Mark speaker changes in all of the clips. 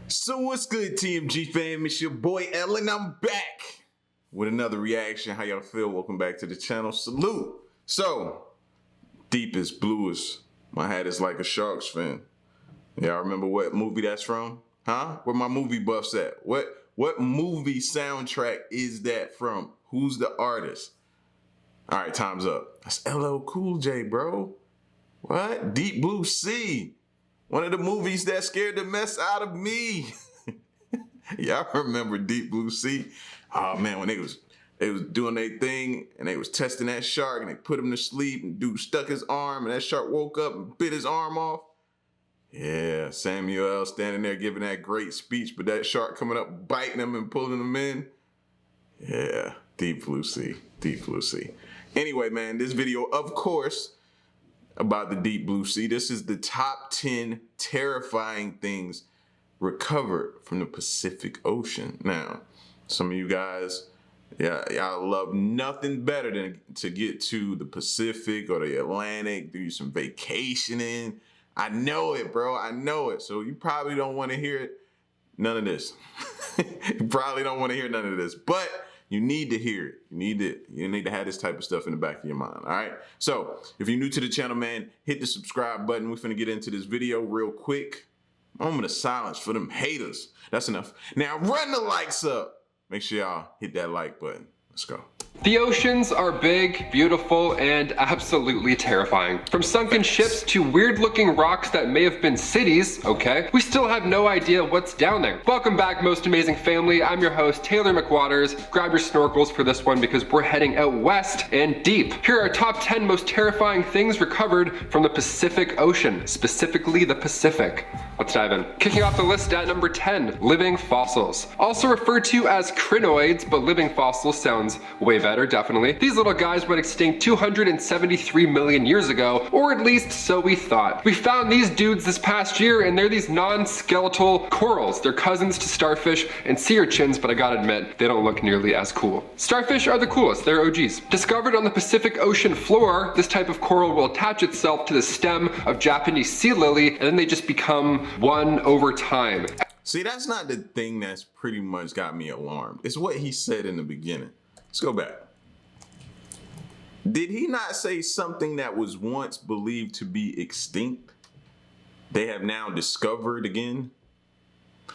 Speaker 1: So what's good, TMG fam? It's your boy Ellen. I'm back with another reaction. How y'all feel? Welcome back to the channel. Salute. So, deepest, bluest. My hat is like a Sharks fan. Y'all remember what movie that's from? Huh? Where my movie buffs at? What movie soundtrack is that from? Who's the artist? All right, time's up. That's LL Cool J, bro. What? Deep Blue Sea. One of the movies that scared the mess out of me. Y'all remember Deep Blue Sea? Oh man, when they was doing their thing and they was testing that shark and they put him to sleep and dude stuck his arm and that shark woke up and bit his arm off. Yeah, Samuel L. standing there giving that great speech, but that shark coming up biting him and pulling him in. Yeah, Deep Blue Sea, Deep Blue Sea. Anyway, man, this video, of course, about the Deep Blue Sea. This is the top 10 terrifying things recovered from the Pacific Ocean. Now, some of you guys, y'all love nothing better than to get to the Pacific or the Atlantic, do some vacationing. I know it, bro. I know it. So you probably don't want to hear none of this. You probably don't want to hear none of this, but you need to hear it. You need to have this type of stuff in the back of your mind, all right? So if you're new to the channel, man, hit the subscribe button. We're finna get into this video real quick. Moment of silence for them haters. That's enough. Now run the likes up. Make sure y'all hit that like button. Let's go.
Speaker 2: The oceans are big, beautiful, and absolutely terrifying. From sunken ships to weird-looking rocks that may have been cities, okay, we still have no idea what's down there. Welcome back, most amazing family. I'm your host, Taylor McWaters. Grab your snorkels for this one because we're heading out west and deep. Here are our top 10 most terrifying things recovered from the Pacific Ocean, specifically the Pacific. Let's dive in. Kicking off the list at number 10, living fossils. Also referred to as crinoids, but living fossils sounds way better, definitely. These little guys went extinct 273 million years ago, or at least so we thought. We found these dudes this past year, and they're these non-skeletal corals. They're cousins to starfish and sea urchins, but I gotta admit, they don't look nearly as cool. Starfish are the coolest, they're OGs. Discovered on the Pacific Ocean floor, this type of coral will attach itself to the stem of Japanese sea lily, and then they just become one over time.
Speaker 1: See, that's not the thing that's pretty much got me alarmed. It's what he said in the beginning. Let's go back. Did he not say something that was once believed to be extinct, they have now discovered again?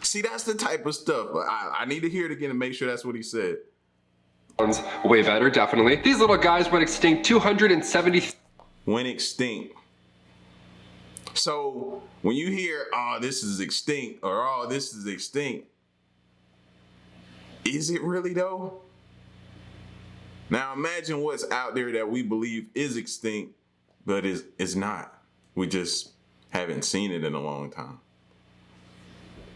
Speaker 1: See, that's the type of stuff. I need to hear it again and make sure that's what he said.
Speaker 2: Way better, definitely. These little guys went extinct 270.
Speaker 1: Went extinct. So when you hear, oh, this is extinct, or oh, this is extinct, is it really though? Now imagine what's out there that we believe is extinct, but is not. We just haven't seen it in a long time.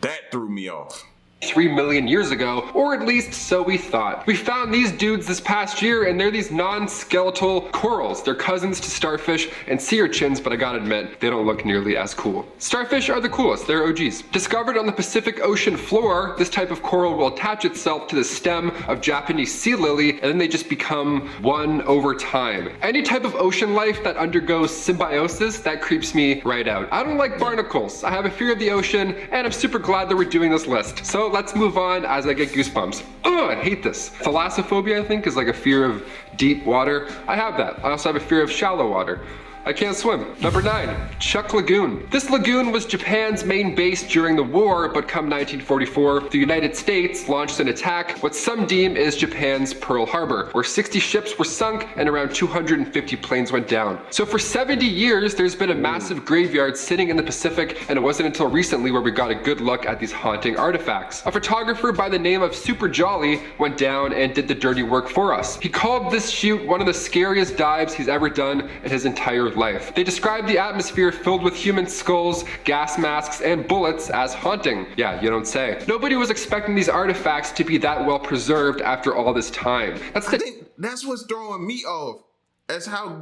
Speaker 1: That threw me off.
Speaker 2: 3 million years ago, or at least so we thought. We found these dudes this past year, and they're these non-skeletal corals. They're cousins to starfish and sea urchins, but I gotta admit, they don't look nearly as cool. Starfish are the coolest, they're OGs. Discovered on the Pacific Ocean floor, this type of coral will attach itself to the stem of Japanese sea lily, and then they just become one over time. Any type of ocean life that undergoes symbiosis, that creeps me right out. I don't like barnacles. I have a fear of the ocean, and I'm super glad that we're doing this list. So let's move on as I get goosebumps. Ugh, I hate this. Thalassophobia, I think, is like a fear of deep water. I have that. I also have a fear of shallow water. I can't swim. Number 9, Chuck Lagoon. This lagoon was Japan's main base during the war, but come 1944, the United States launched an attack, what some deem is Japan's Pearl Harbor, where 60 ships were sunk and around 250 planes went down. So for 70 years, there's been a massive graveyard sitting in the Pacific, and it wasn't until recently where we got a good look at these haunting artifacts. A photographer by the name of Super Jolly went down and did the dirty work for us. He called this shoot one of the scariest dives he's ever done in his entire life. They described the atmosphere filled with human skulls, gas masks, and bullets as haunting. Yeah, you don't say. Nobody was expecting these artifacts to be that well preserved after all this time.
Speaker 1: I think that's what's throwing me off, as how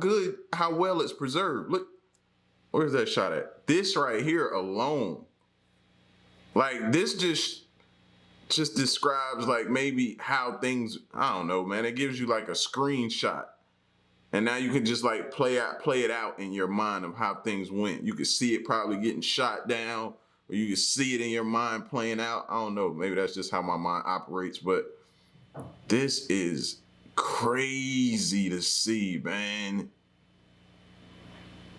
Speaker 1: well it's preserved. Look, where's that shot at? This right here alone. Like, this just describes like maybe how things, I don't know, man. It gives you like a screenshot. And now you can just like play it out in your mind of how things went. You could see it probably getting shot down, or you can see it in your mind playing out. I don't know. Maybe that's just how my mind operates, but this is crazy to see, man.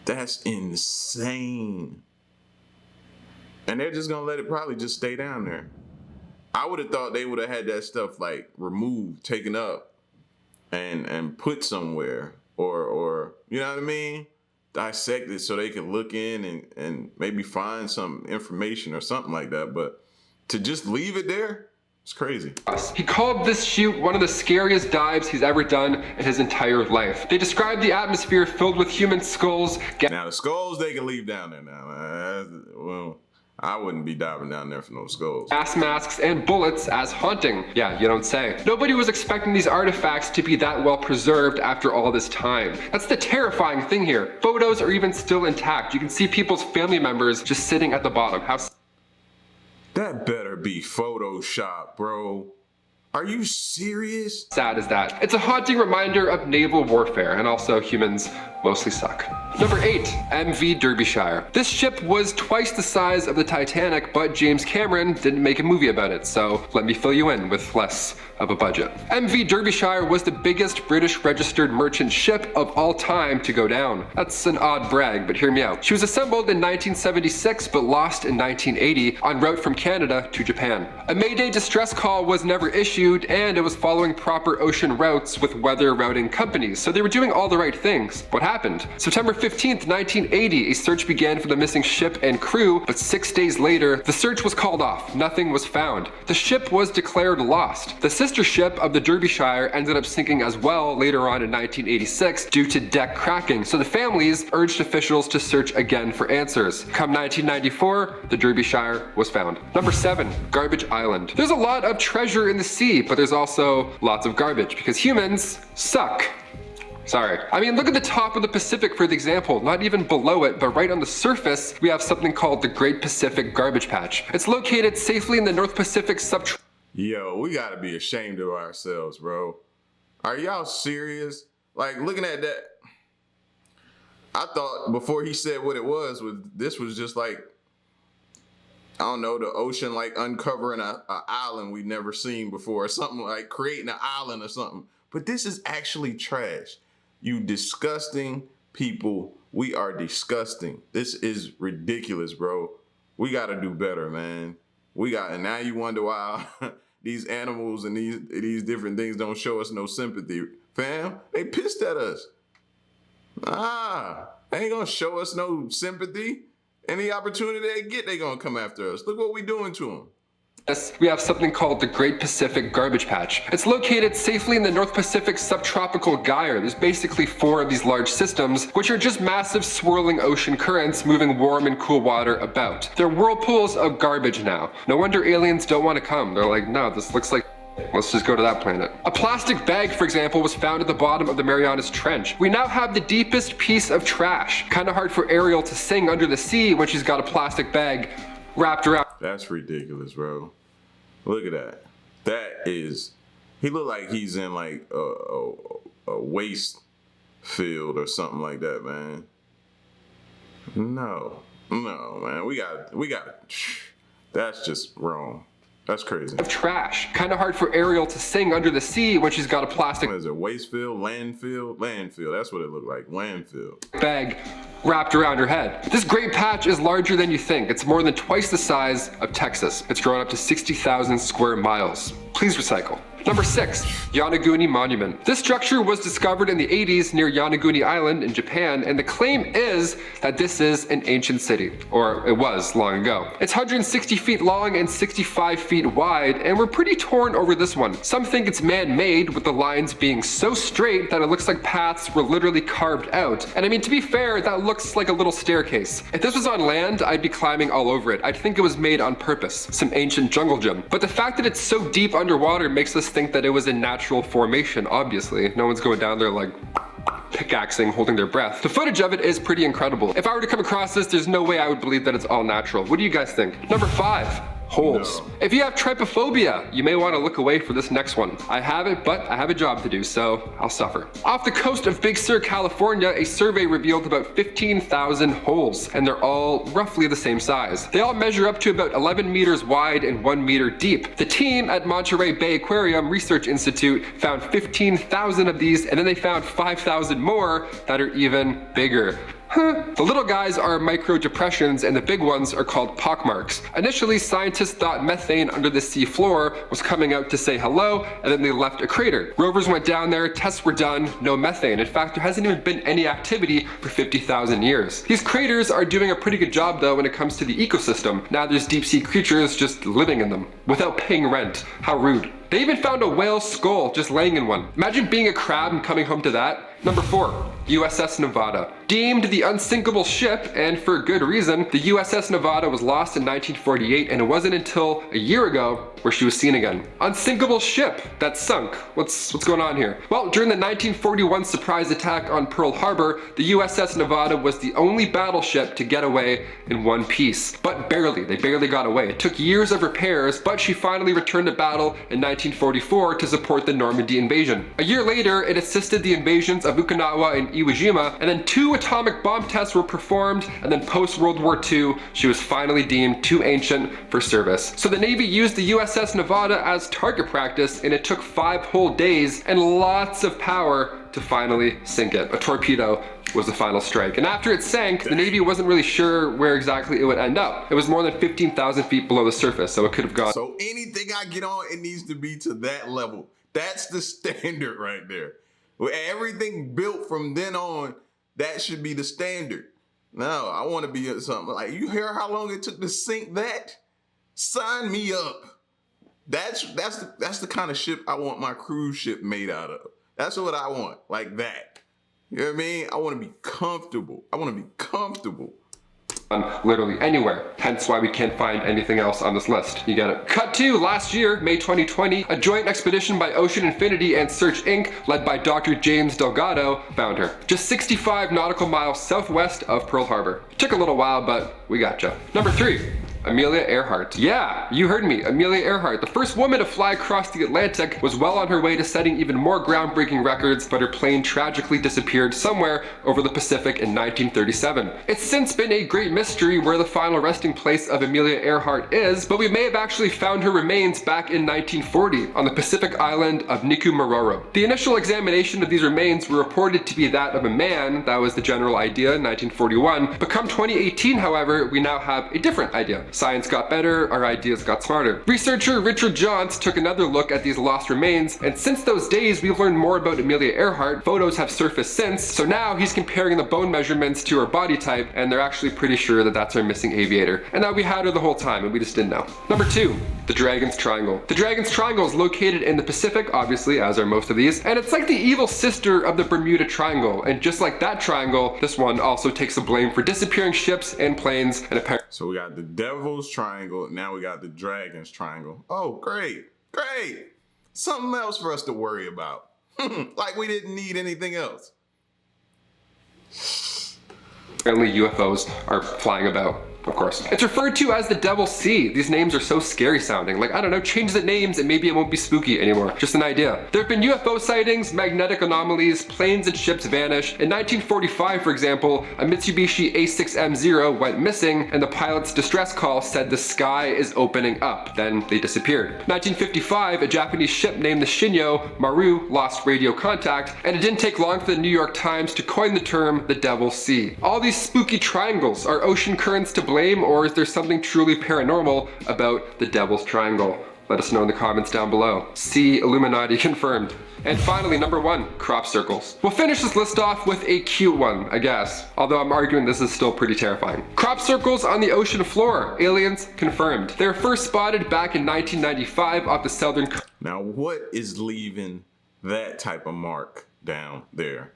Speaker 1: That's insane. And they're just gonna let it probably just stay down there. I would have thought they would have had that stuff like removed, taken up, and put somewhere, or you know what I mean? Dissected so they could look in and maybe find some information or something like that. But to just leave it there, it's crazy.
Speaker 2: He called this shoot one of the scariest dives he's ever done in his entire life. They described the atmosphere filled with human skulls.
Speaker 1: Now the skulls they can leave down there now. Well, I wouldn't be diving down there for no skulls.
Speaker 2: Gas masks and bullets as haunting. Yeah, you don't say. Nobody was expecting these artifacts to be that well preserved after all this time. That's the terrifying thing here. Photos are even still intact. You can see people's family members just sitting at the bottom. How
Speaker 1: that better be Photoshop, bro. Are you serious?
Speaker 2: sad is that? It's a haunting reminder of naval warfare, and also humans mostly suck. Number 8, MV Derbyshire. This ship was twice the size of the Titanic, but James Cameron didn't make a movie about it, so let me fill you in with less of a budget. MV Derbyshire was the biggest British registered merchant ship of all time to go down. That's an odd brag, but hear me out. She was assembled in 1976, but lost in 1980 en route from Canada to Japan. A Mayday distress call was never issued, and it was following proper ocean routes with weather routing companies, so they were doing all the right things. What happened? September 15th, 1980, a search began for the missing ship and crew, but 6 days later, the search was called off. Nothing was found. The ship was declared lost. The sister ship of the Derbyshire ended up sinking as well later on in 1986 due to deck cracking, so the families urged officials to search again for answers. Come 1994, the Derbyshire was found. Number 7, Garbage Island. There's a lot of treasure in the sea, but there's also lots of garbage because humans suck. Sorry. I mean, look at the top of the Pacific for the example, not even below it, but right on the surface, we have something called the Great Pacific Garbage Patch. It's located safely in the North Pacific subtropical.
Speaker 1: Yo, we gotta be ashamed of ourselves, bro. Are y'all serious? Like, looking at that, I thought before he said what it was this was just like, I don't know, the ocean like uncovering a island we've never seen before, or something like creating an island or something. But this is actually trash. You disgusting people. We are disgusting. This is ridiculous, bro. We gotta do better, man. And now you wonder why these animals and these different things don't show us no sympathy. Fam, they pissed at us. They ain't gonna show us no sympathy. Any opportunity they get, they gonna come after us. Look what we doing to them.
Speaker 2: We have something called the Great Pacific Garbage Patch. It's located safely in the North Pacific subtropical gyre. There's basically 4 of these large systems, which are just massive swirling ocean currents moving warm and cool water about. They're whirlpools of garbage now. No wonder aliens don't want to come. They're like, no, this looks like, let's just go to that planet. A plastic bag, for example, was found at the bottom of the Marianas Trench. We now have the deepest piece of trash. Kind of hard for Ariel to sing under the sea when she's got a plastic bag wrapped around.
Speaker 1: That's ridiculous, bro. Look at that. He looked like he's in like a waste field or something like that, man. No, man. We got, that's just wrong. That's crazy.
Speaker 2: Of trash. Kind of hard for Ariel to sing under the sea when she's got a plastic.
Speaker 1: What is it, waste field, landfill? Landfill, that's what it looked like, landfill.
Speaker 2: Bag wrapped around her head. This great patch is larger than you think. It's more than twice the size of Texas. It's grown up to 60,000 square miles. Please recycle. Number 6, Yonaguni Monument. This structure was discovered in the 80s near Yonaguni Island in Japan, and the claim is that this is an ancient city, or it was long ago. It's 160 feet long and 65 feet wide, and we're pretty torn over this one. Some think it's man-made, with the lines being so straight that it looks like paths were literally carved out. And I mean, to be fair, that looks like a little staircase. If this was on land, I'd be climbing all over it. I'd think it was made on purpose, some ancient jungle gym. But the fact that it's so deep underwater makes us think that it was a natural formation, obviously. No one's going down there like pickaxing, holding their breath. The footage of it is pretty incredible. If I were to come across this, there's no way I would believe that it's all natural. What do you guys think? Number 5. Holes.
Speaker 1: No.
Speaker 2: If you have trypophobia, you may want to look away for this next one. I have it, but I have a job to do, so I'll suffer. Off the coast of Big Sur, California, a survey revealed about 15,000 holes, and they're all roughly the same size. They all measure up to about 11 meters wide and 1 meter deep. The team at Monterey Bay Aquarium Research Institute found 15,000 of these, and then they found 5,000 more that are even bigger. The little guys are micro depressions and the big ones are called pockmarks. Initially, scientists thought methane under the sea floor was coming out to say hello, and then they left a crater. Rovers went down there, tests were done, no methane. In fact, there hasn't even been any activity for 50,000 years. These craters are doing a pretty good job though when it comes to the ecosystem. Now there's deep sea creatures just living in them without paying rent. How rude. They even found a whale skull just laying in one. Imagine being a crab and coming home to that. Number 4, USS Nevada. Deemed the unsinkable ship, and for good reason, the USS Nevada was lost in 1948, and it wasn't until a year ago where she was seen again. Unsinkable ship that sunk. What's going on here? Well, during the 1941 surprise attack on Pearl Harbor, the USS Nevada was the only battleship to get away in one piece. But barely. They barely got away. It took years of repairs, but she finally returned to battle in 1944 to support the Normandy invasion. A year later, it assisted the invasions of Okinawa and Iwo Jima, and then 2 atomic bomb tests were performed, and then post-World War II, she was finally deemed too ancient for service. So the Navy used the USS Nevada as target practice, and it took 5 whole days and lots of power to finally sink it. A torpedo was the final strike. And after it sank, the Navy wasn't really sure where exactly it would end up. It was more than 15,000 feet below the surface, so it could have gone.
Speaker 1: So anything I get on, it needs to be to that level. That's the standard right there. With everything built from then on, that should be the standard. No, I want to be at something like, you hear how long it took to sink that? Sign me up. That's the kind of ship I want my cruise ship made out of. That's what I want, like that. You know what I mean? I want to be comfortable. I want to be comfortable.
Speaker 2: Literally anywhere, hence why we can't find anything else on this list. You get it. Cut to last year, May 2020, a joint expedition by Ocean Infinity and Search Inc., led by Dr. James Delgado, found her. Just 65 nautical miles southwest of Pearl Harbor. Took a little while, but we gotcha. Number 3. Amelia Earhart. Yeah, you heard me, Amelia Earhart. The first woman to fly across the Atlantic, was well on her way to setting even more groundbreaking records, but her plane tragically disappeared somewhere over the Pacific in 1937. It's since been a great mystery where the final resting place of Amelia Earhart is, but we may have actually found her remains back in 1940 on the Pacific island of Niku. The initial examination of these remains were reported to be that of a man. That was the general idea in 1941. But come 2018, however, we now have a different idea. Science got better, our ideas got smarter. Researcher Richard Johns took another look at these lost remains, and since those days we've learned more about Amelia Earhart. Photos have surfaced since, so now he's comparing the bone measurements to her body type, and they're actually pretty sure that that's our missing aviator. And now we had her the whole time, and we just didn't know. Number 2, the Dragon's Triangle. The Dragon's Triangle is located in the Pacific, obviously, as are most of these, and it's like the evil sister of the Bermuda Triangle, and just like that triangle, this one also takes the blame for disappearing ships and planes, and apparently.
Speaker 1: So we got the Devil's Triangle, now we got the Dragon's Triangle. Oh, great, great. Something else for us to worry about. Like we didn't need anything else.
Speaker 2: Apparently UFOs are flying about. Of course. It's referred to as the Devil's Sea. These names are so scary sounding. Like, I don't know, change the names and maybe it won't be spooky anymore. Just an idea. There have been UFO sightings, magnetic anomalies, planes and ships vanish. In 1945, for example, a Mitsubishi A6M0 went missing and the pilot's distress call said the sky is opening up. Then they disappeared. 1955, a Japanese ship named the Shinyo Maru lost radio contact, and it didn't take long for the New York Times to coin the term the Devil's Sea. All these spooky triangles are ocean currents to blame, or is there something truly paranormal about the Devil's Triangle? Let us know in the comments down below. See Illuminati confirmed. And finally, number 1, crop circles. We'll finish this list off with a cute one, I guess. Although I'm arguing this is still pretty terrifying. Crop circles on the ocean floor. Aliens confirmed. They were first spotted back in 1995 off the southern.
Speaker 1: Now, what is leaving that type of mark down there?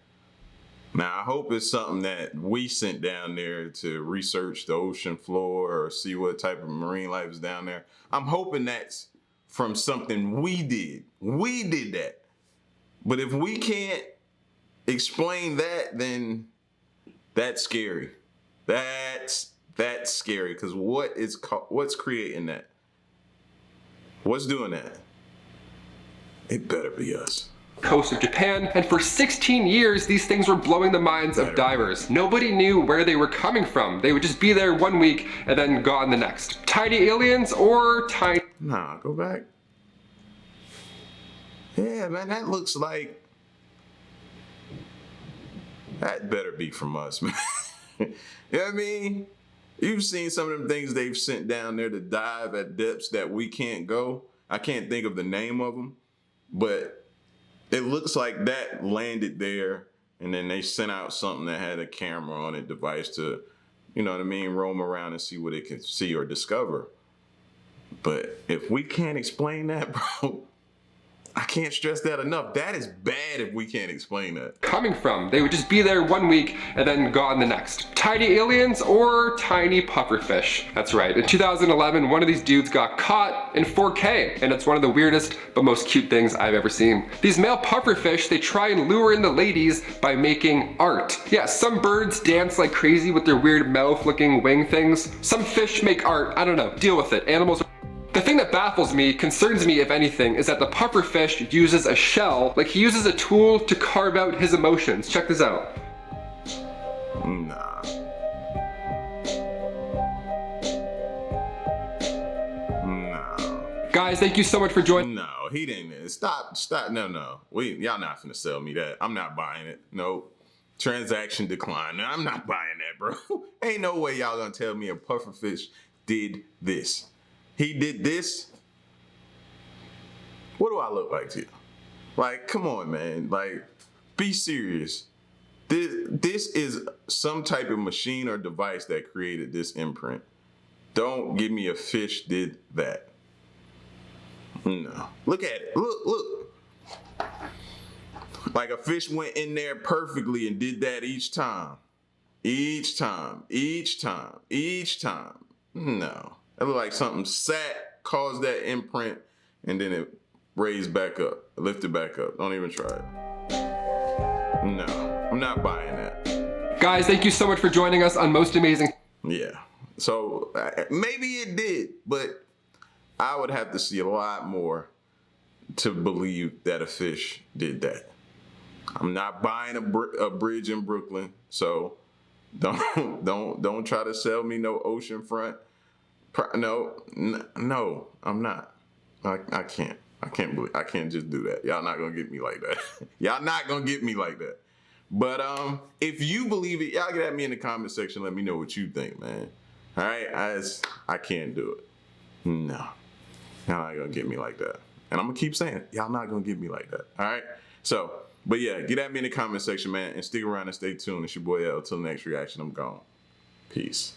Speaker 1: Now, I hope it's something that we sent down there to research the ocean floor or see what type of marine life is down there. I'm hoping that's from something we did. We did that. But if we can't explain that, then that's scary. That's scary, because what's creating that? What's doing that? It better be us.
Speaker 2: Coast of Japan, and for 16 years these things were blowing the minds of divers. Nobody knew where they were coming from. They would just be there one week and then gone the next. Tiny aliens or tiny...
Speaker 1: Nah, go back. Yeah, man, that looks like... That better be from us, man. You know what I mean? You've seen some of them things they've sent down there to dive at depths that we can't go. I can't think of the name of them, but it looks like that landed there, and then they sent out something that had a camera on it, device to, you know what I mean, roam around and see what it can see or discover. But if we can't explain that, bro, I can't stress that enough. That is bad if we can't explain that.
Speaker 2: Coming from. They would just be there one week and then gone the next. Tiny aliens or tiny pufferfish. That's right. In 2011, one of these dudes got caught in 4K, and it's one of the weirdest but most cute things I've ever seen. These male pufferfish, they try and lure in the ladies by making art. Yeah, some birds dance like crazy with their weird mouth-looking wing things. Some fish make art. I don't know. Deal with it. Animals. The thing that baffles me, concerns me if anything, is that the pufferfish uses a shell, like he uses a tool to carve out his emotions. Check this out.
Speaker 1: Nah. No.
Speaker 2: Guys, thank you so much for joining.
Speaker 1: No, he didn't. Stop. No. Y'all not finna sell me that. I'm not buying it. Nope. Transaction decline. No, I'm not buying that, bro. Ain't no way y'all gonna tell me a pufferfish did this. He did this. What do I look like to you? Like, come on, man. Like, be serious. This is some type of machine or device that created this imprint. Don't give me a fish did that. No. Look at it. Look. Like a fish went in there perfectly and did that each time. Each time. No. It looked like something sat, caused that imprint, and then it raised back up, lifted back up. Don't even try it. No, I'm not buying that.
Speaker 2: Guys, thank you so much for joining us on Most Amazing.
Speaker 1: Yeah, so maybe it did, but I would have to see a lot more to believe that a fish did that. I'm not buying a bridge in Brooklyn, so don't try to sell me no oceanfront. No, I'm not. I can't just do that. Y'all not gonna get me like that. Y'all not gonna get me like that. But if you believe it, y'all get at me in the comment section. Let me know what you think, man. All right, I can't do it. No, y'all not gonna get me like that. And I'm gonna keep saying, y'all not gonna get me like that. All right. So, but yeah, get at me in the comment section, man, and stick around and stay tuned. It's your boy L. Till the next reaction, I'm gone. Peace.